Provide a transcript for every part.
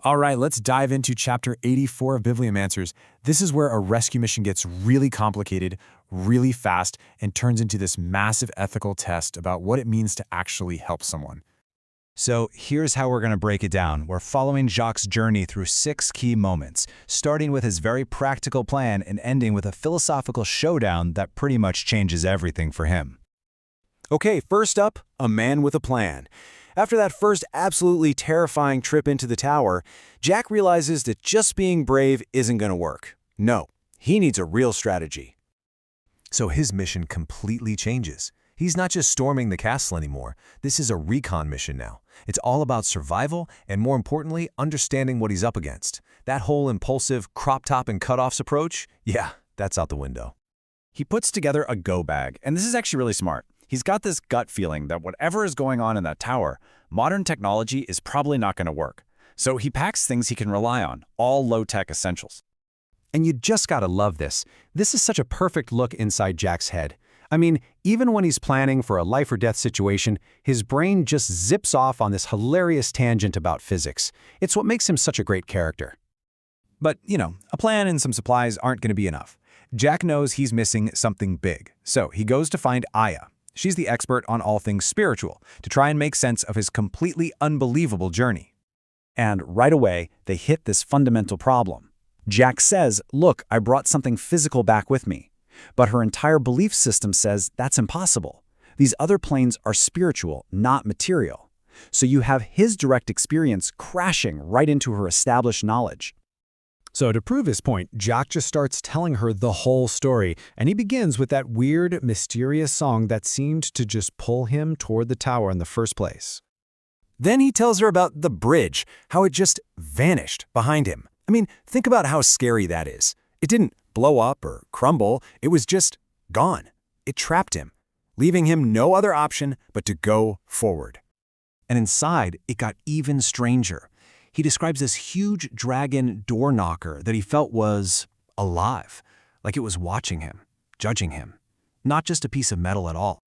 All right, let's dive into Chapter 84 of Bibliomancers. This is where a rescue mission gets really complicated, really fast, and turns into this massive ethical test about what it means to actually help someone. So here's how we're going to break it down. We're following Jacques' journey through 6 key moments, starting with his very practical plan and ending with a philosophical showdown that pretty much changes everything for him. Okay, first up, a man with a plan. After that first absolutely terrifying trip into the tower, Jack realizes that just being brave isn't going to work. No, he needs a real strategy. So his mission completely changes. He's not just storming the castle anymore. This is a recon mission now. It's all about survival and, more importantly, understanding what he's up against. That whole impulsive crop top and cutoffs approach, yeah, that's out the window. He puts together a go bag, and this is actually really smart. He's got this gut feeling that whatever is going on in that tower, modern technology is probably not going to work. So he packs things he can rely on, all low-tech essentials. And you just gotta love this. This is such a perfect look inside Jack's head. I mean, even when he's planning for a life or death situation, his brain just zips off on this hilarious tangent about physics. It's what makes him such a great character. But, a plan and some supplies aren't going to be enough. Jack knows he's missing something big, so he goes to find Aya. She's the expert on all things spiritual, to try and make sense of his completely unbelievable journey. And right away, they hit this fundamental problem. Jack says, look, I brought something physical back with me. But her entire belief system says that's impossible. These other planes are spiritual, not material. So you have his direct experience crashing right into her established knowledge. So to prove his point, Jack just starts telling her the whole story, and he begins with that weird, mysterious song that seemed to just pull him toward the tower in the first place. Then he tells her about the bridge, how it just vanished behind him. I mean, think about how scary that is. It didn't blow up or crumble, it was just gone. It trapped him, leaving him no other option but to go forward. And inside, it got even stranger. He describes this huge dragon door knocker that he felt was alive, like it was watching him, judging him. Not just a piece of metal at all.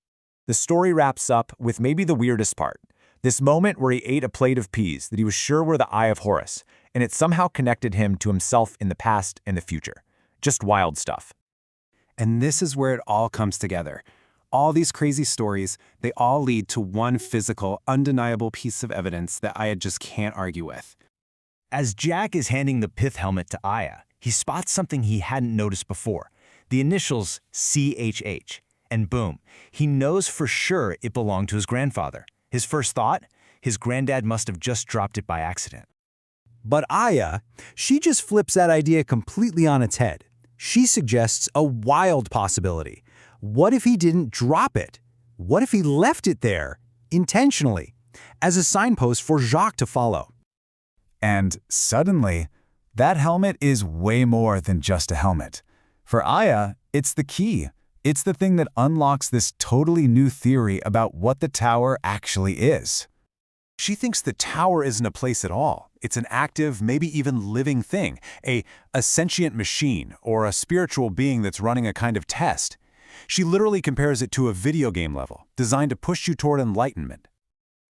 The story wraps up with maybe the weirdest part. This moment where he ate a plate of peas that he was sure were the Eye of Horus, and it somehow connected him to himself in the past and the future. Just wild stuff. And this is where it all comes together. All these crazy stories, they all lead to one physical, undeniable piece of evidence that Aya just can't argue with. As Jack is handing the pith helmet to Aya, he spots something he hadn't noticed before. The initials CHH. And boom, he knows for sure it belonged to his grandfather. His first thought? His granddad must have just dropped it by accident. But Aya, she just flips that idea completely on its head. She suggests a wild possibility. What if he didn't drop it? What if he left it there, intentionally, as a signpost for Jacques to follow? And suddenly, that helmet is way more than just a helmet. For Aya, it's the key. It's the thing that unlocks this totally new theory about what the tower actually is. She thinks the tower isn't a place at all. It's an active, maybe even living thing, a sentient machine or a spiritual being that's running a kind of test. She literally compares it to a video game level, designed to push you toward enlightenment.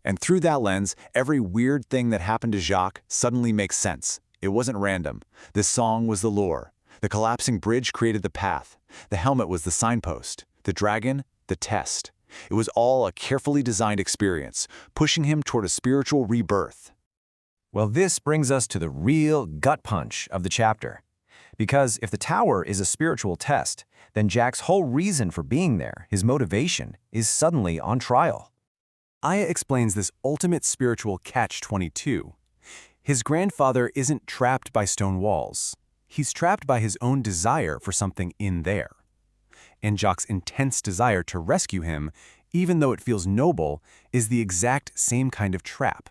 And through that lens, every weird thing that happened to Jacques suddenly makes sense. It wasn't random. The song was the lure. The collapsing bridge created the path. The helmet was the signpost. The dragon, the test. It was all a carefully designed experience, pushing him toward a spiritual rebirth. Well, this brings us to the real gut punch of the chapter. Because if the tower is a spiritual test, then Jack's whole reason for being there, his motivation, is suddenly on trial. Aya explains this ultimate spiritual catch-22. His grandfather isn't trapped by stone walls. He's trapped by his own desire for something in there. And Jacques' intense desire to rescue him, even though it feels noble, is the exact same kind of trap.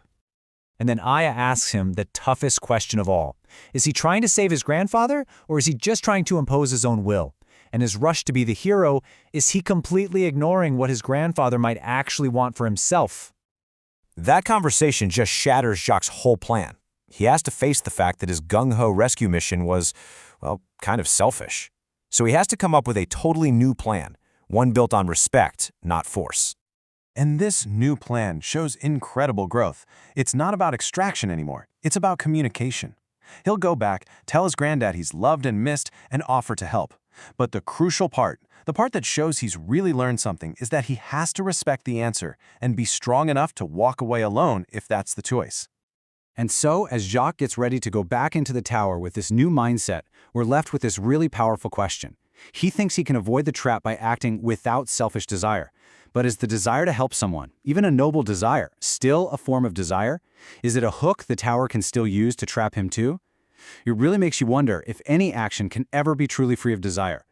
And then Aya asks him the toughest question of all. Is he trying to save his grandfather, or is he just trying to impose his own will? And his rush to be the hero, is he completely ignoring what his grandfather might actually want for himself? That conversation just shatters Jacques' whole plan. He has to face the fact that his gung-ho rescue mission was, well, kind of selfish. So he has to come up with a totally new plan, one built on respect, not force. And this new plan shows incredible growth. It's not about extraction anymore. It's about communication. He'll go back, tell his granddad he's loved and missed, and offer to help. But the crucial part, the part that shows he's really learned something, is that he has to respect the answer and be strong enough to walk away alone if that's the choice. And so, as Jacques gets ready to go back into the tower with this new mindset, we're left with this really powerful question. He thinks he can avoid the trap by acting without selfish desire. But is the desire to help someone, even a noble desire, still a form of desire? Is it a hook the tower can still use to trap him too? It really makes you wonder if any action can ever be truly free of desire,